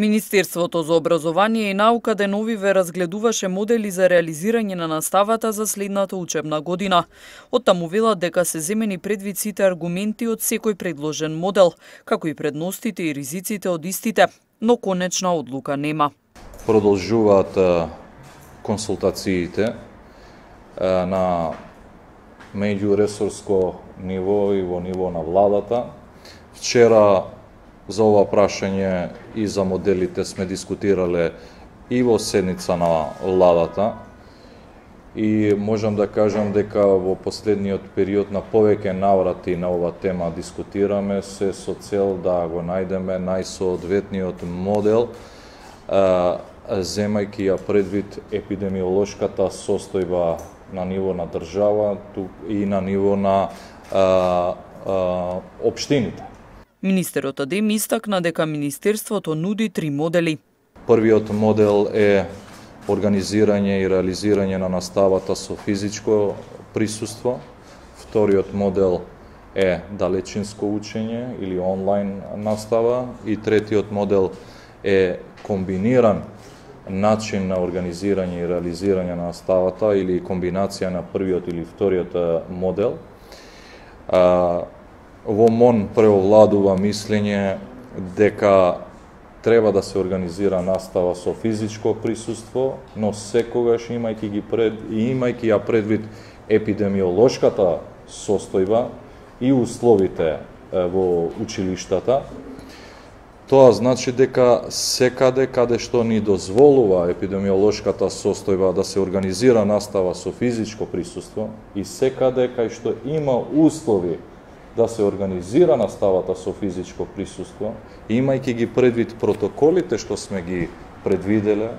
Министерството за образование и наука деновиве разгледуваше модели за реализирање на наставата за следната учебна година. Оттаму велат дека се земени предвид сите аргументи од секој предложен модел, како и предностите и ризиците од истите, но конечна одлука нема. Продолжуваат консултациите на меѓуресорско ниво и во ниво на владата. Вчера за ова прашање и за моделите сме дискутирале и во седница на владата и можам да кажам дека во последниот период на повеќе наврати на ова тема дискутираме се со цел да го најдеме најсоодветниот модел, земајќи ја предвид епидемиолошката состојба на ниво на држава и на ниво на општините. Министерот Адем истакна дека Министерството нуди 3 модели. Првиот модел е организирање и реализирање на наставата со физичко присуство. Вториот модел е далечинско учење или онлайн настава. И третиот модел е комбиниран начин на организирање и реализирање на наставата или комбинација на првиот или вториот модел. Во МОН преовладува мислење дека треба да се организира настава со физичко присуство, но секогаш имајќи ја предвид епидемиолошката состојба и условите во училиштата. Тоа значи дека секаде каде што ни дозволува епидемиолошката состојба да се организира настава со физичко присуство и секаде кај што има услови да се организира наставата со физичко присуство, имајќи ги предвид протоколите што сме ги предвиделе,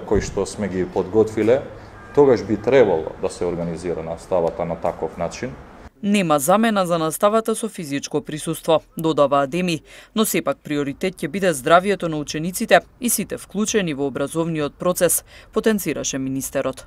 кои што сме ги подготвиле, тогаш би требало да се организира наставата на таков начин. Нема замена за наставата со физичко присуство, додава Адеми, но сепак приоритет ќе биде здравието на учениците и сите вклучени во образовниот процес, потенцираше министерот.